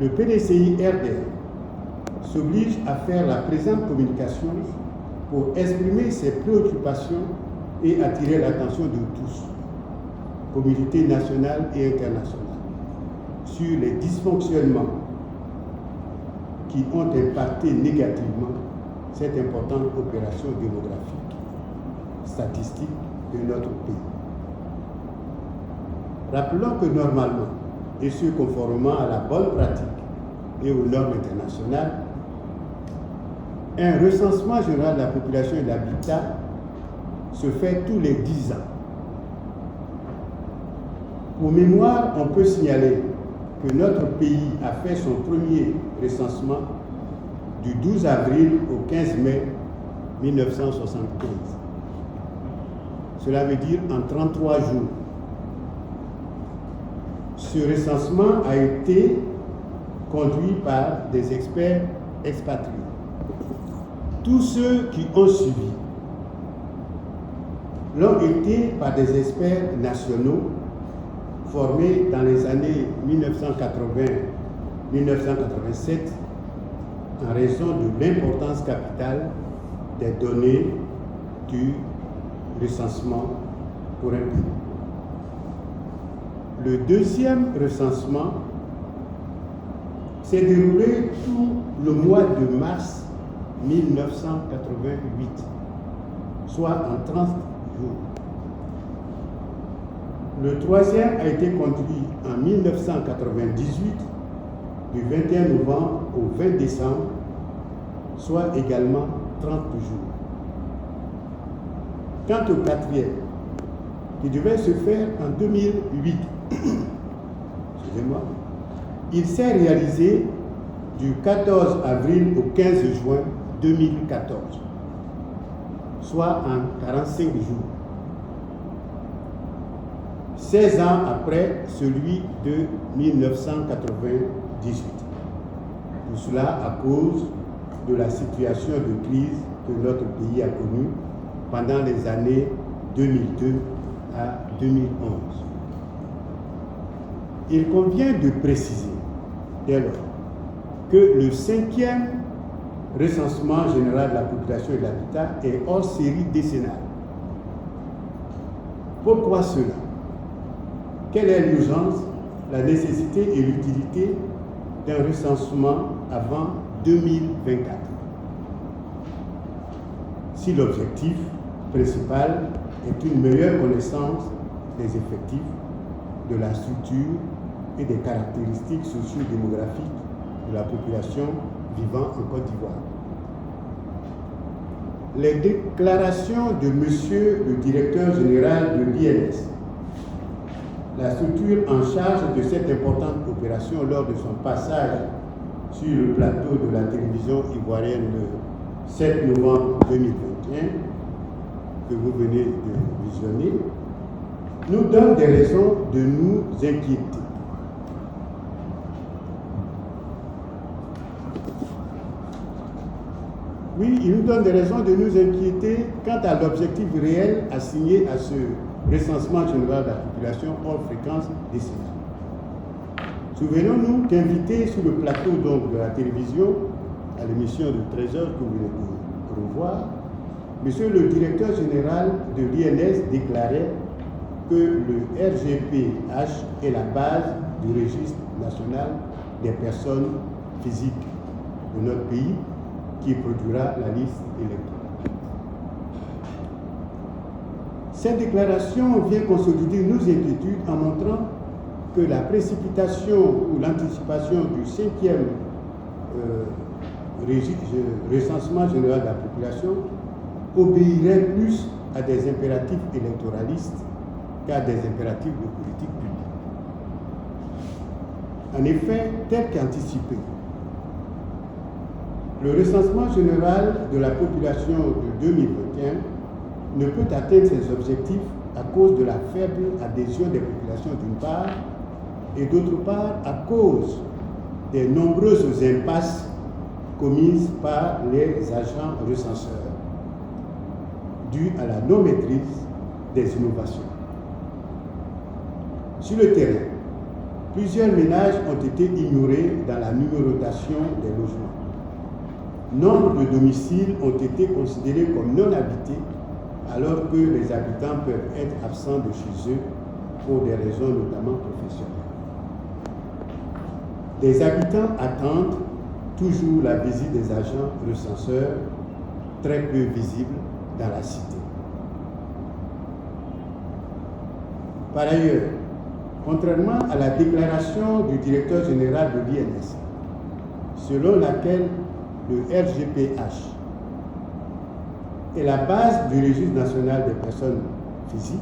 le PDCI RDR s'oblige à faire la présente communication pour exprimer ses préoccupations et attirer l'attention de tous, communauté nationale et internationale, sur les dysfonctionnements qui ont impacté négativement cette importante opération démographique, statistique de notre pays. Rappelons que normalement, et ce conformément à la bonne pratique et aux normes internationales, un recensement général de la population et de l'habitat se fait tous les 10 ans. Pour mémoire, on peut signaler que notre pays a fait son premier recensement du 12 avril au 15 mai 1975. Cela veut dire en 33 jours. Ce recensement a été conduit par des experts expatriés. Tous ceux qui ont suivi l'ont été par des experts nationaux formés dans les années 1980-1987 en raison de l'importance capitale des données du recensement pour un pays. Le deuxième recensement s'est déroulé tout le mois de mars 1988, soit en 30 jours. Le troisième a été conduit en 1998, du 21 novembre au 20 décembre, soit également 30 jours. Quant au quatrième, qui devait se faire en 2008, excusez-moi, il s'est réalisé du 14 avril au 15 juin 2014, soit en 45 jours. 16 ans après celui de 1998. Tout cela à cause de la situation de crise que notre pays a connue pendant les années 2002 à 2011. Il convient de préciser, dès lors, que le 5e recensement général de la population et de l'habitat est hors série décennale. Pourquoi cela? Quelle est l'urgence, la nécessité et l'utilité d'un recensement avant 2024? Si l'objectif principal est une meilleure connaissance des effectifs, de la structure et des caractéristiques socio-démographiques de la population vivant en Côte d'Ivoire. Les déclarations de Monsieur le directeur général de l'INS, la structure en charge de cette importante opération lors de son passage sur le plateau de la télévision ivoirienne le 7 novembre 2021, que vous venez de visionner, nous donne des raisons de nous inquiéter. Oui, il nous donne des raisons de nous inquiéter quant à l'objectif réel assigné à ce recensement général de la population hors fréquence décennale. Souvenons-nous qu'invité sur le plateau donc, de la télévision, à l'émission de 13h que vous venez de revoir, Monsieur le directeur général de l'INS déclarait que le RGPH est la base du registre national des personnes physiques de notre pays qui produira la liste électorale. Cette déclaration vient consolider nos inquiétudes en montrant que la précipitation ou l'anticipation du 5e recensement général de la population obéirait plus à des impératifs électoralistes qu'à des impératifs de politique publique. En effet, tel qu'anticipé, le recensement général de la population de 2021 ne peut atteindre ses objectifs à cause de la faible adhésion des populations d'une part et d'autre part à cause des nombreuses impasses commises par les agents recenseurs dues à la non-maîtrise des innovations. Sur le terrain, plusieurs ménages ont été ignorés dans la numérotation des logements. Nombre de domiciles ont été considérés comme non habités, alors que les habitants peuvent être absents de chez eux pour des raisons notamment professionnelles. Les habitants attendent toujours la visite des agents recenseurs, très peu visibles dans la cité. Par ailleurs, contrairement à la déclaration du directeur général de l'INS, selon laquelle le RGPH est la base du registre national des personnes physiques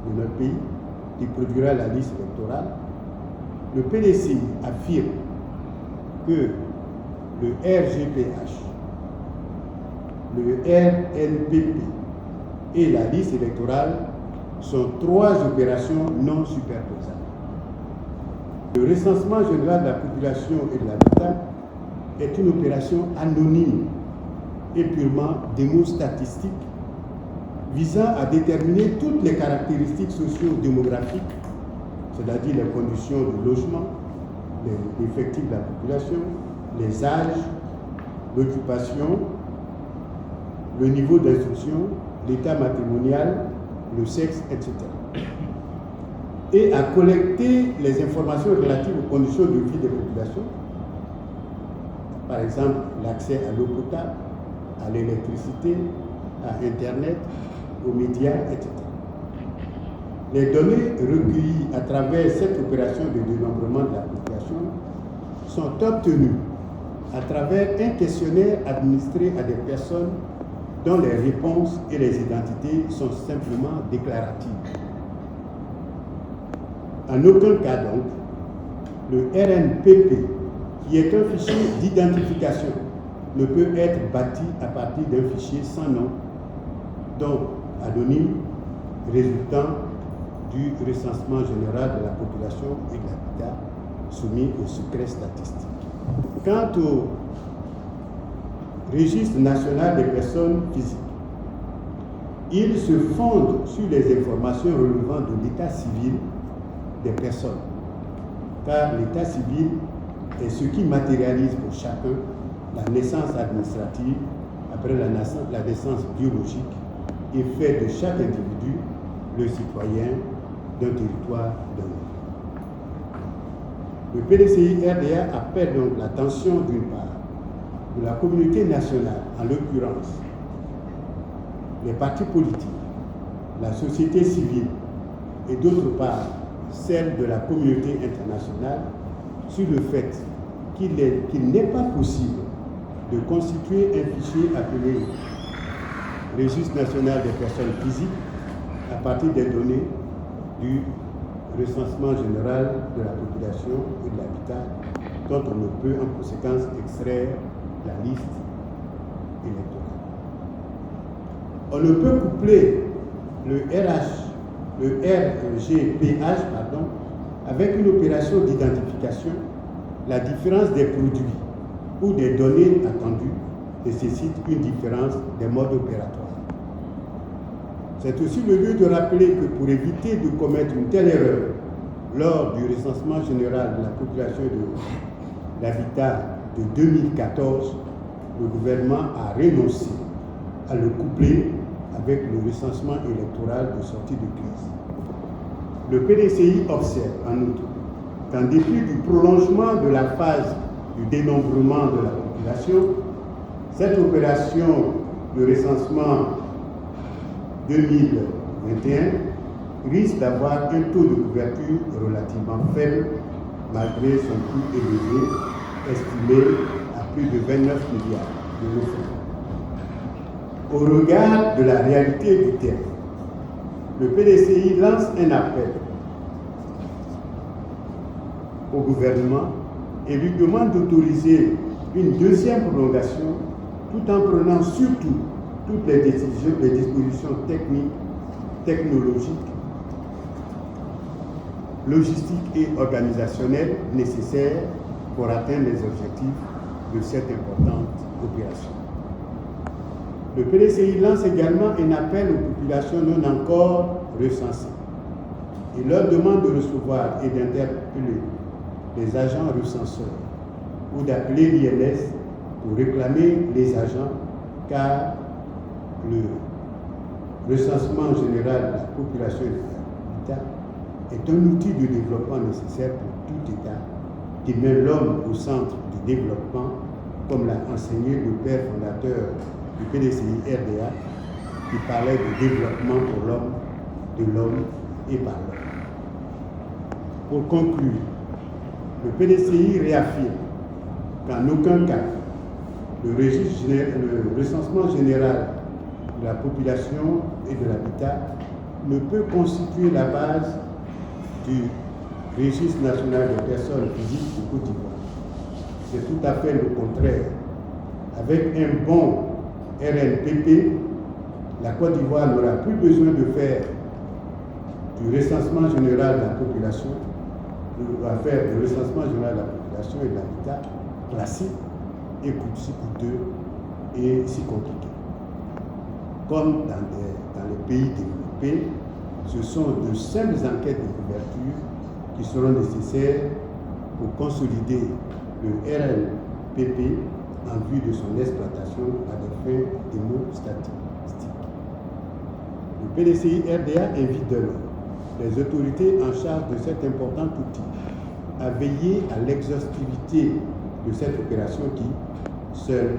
de notre pays qui produira la liste électorale, le PDCI affirme que le RGPH, le RNPP et la liste électorale sont trois opérations non superposables. Le recensement général de la population et de l'habitat est une opération anonyme et purement démostatistique visant à déterminer toutes les caractéristiques socio-démographiques, c'est-à-dire les conditions de logement, l'effectif de la population, les âges, l'occupation, le niveau d'instruction, l'état matrimonial, le sexe, etc. Et à collecter les informations relatives aux conditions de vie des populations, par exemple l'accès à l'eau potable, à l'électricité, à Internet, aux médias, etc. Les données recueillies à travers cette opération de dénombrement de la population sont obtenues à travers un questionnaire administré à des personnes dont les réponses et les identités sont simplement déclaratives. En aucun cas donc, le RNPP, qui est un fichier d'identification, ne peut être bâti à partir d'un fichier sans nom, donc anonyme, résultant du recensement général de la population et de l'habitat soumis au secret statistique. Quant au registre national des personnes physiques, il se fonde sur les informations relevant de l'état civil des personnes, car l'état civil est ce qui matérialise pour chacun la naissance administrative après la naissance biologique et fait de chaque individu le citoyen d'un territoire donné. Le PDCI-RDA appelle donc l'attention d'une part de la communauté nationale, en l'occurrence les partis politiques, la société civile et d'autre part celle de la communauté internationale sur le fait qu'il n'est pas possible de constituer un fichier appelé Registre national des personnes physiques à partir des données du recensement général de la population et de l'habitat dont on ne peut en conséquence extraire la liste électorale. On ne peut coupler le RGPH avec une opération d'identification. La différence des produits ou des données attendues nécessite une différence des modes opératoires. C'est aussi le lieu de rappeler que pour éviter de commettre une telle erreur lors du recensement général de la population et de l'habitat de 2014, le gouvernement a renoncé à le coupler avec le recensement électoral de sortie de crise. Le PDCI observe en outre qu'en dépit du prolongement de la phase du dénombrement de la population, cette opération de recensement 2021 risque d'avoir un taux de couverture relativement faible malgré son coût élevé, estimé à plus de 29 milliards d'euros. Au regard de la réalité du terrain, le PDCI lance un appel au gouvernement et lui demande d'autoriser une deuxième prolongation tout en prenant surtout toutes les dispositions techniques, technologiques, logistiques et organisationnelles nécessaires pour atteindre les objectifs de cette importante opération. Le PDCI lance également un appel aux populations non encore recensées Il leur demande de recevoir et d'interpeller les agents recenseurs ou d'appeler l'INS pour réclamer les agents, car le recensement général de la population et de l'habitat est un outil de développement nécessaire pour tout État qui met l'homme au centre du développement, comme l'a enseigné le père fondateur du PDCI RDA, qui parlait de développement pour l'homme, de l'homme et par l'homme. Pour conclure, le PDCI réaffirme qu'en aucun cas, le recensement général de la population et de l'habitat ne peut constituer la base du registre national des personnes physiques au Côte d'Ivoire. C'est tout à fait le contraire. Avec un bon RNPP, la Côte d'Ivoire n'aura plus besoin de faire du recensement général de la population, va faire du recensement général de la population et de l'habitat classique et si coûteux et si compliqué. Comme dans les pays développés, ce sont de simples enquêtes de couverture qui seront nécessaires pour consolider le RNPP en vue de son exploitation à des fins démostatiques. Le PDCI RDA invite demain les autorités en charge de cet important outil à veiller à l'exhaustivité de cette opération qui, seule,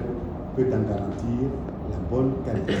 peut en garantir la bonne qualité.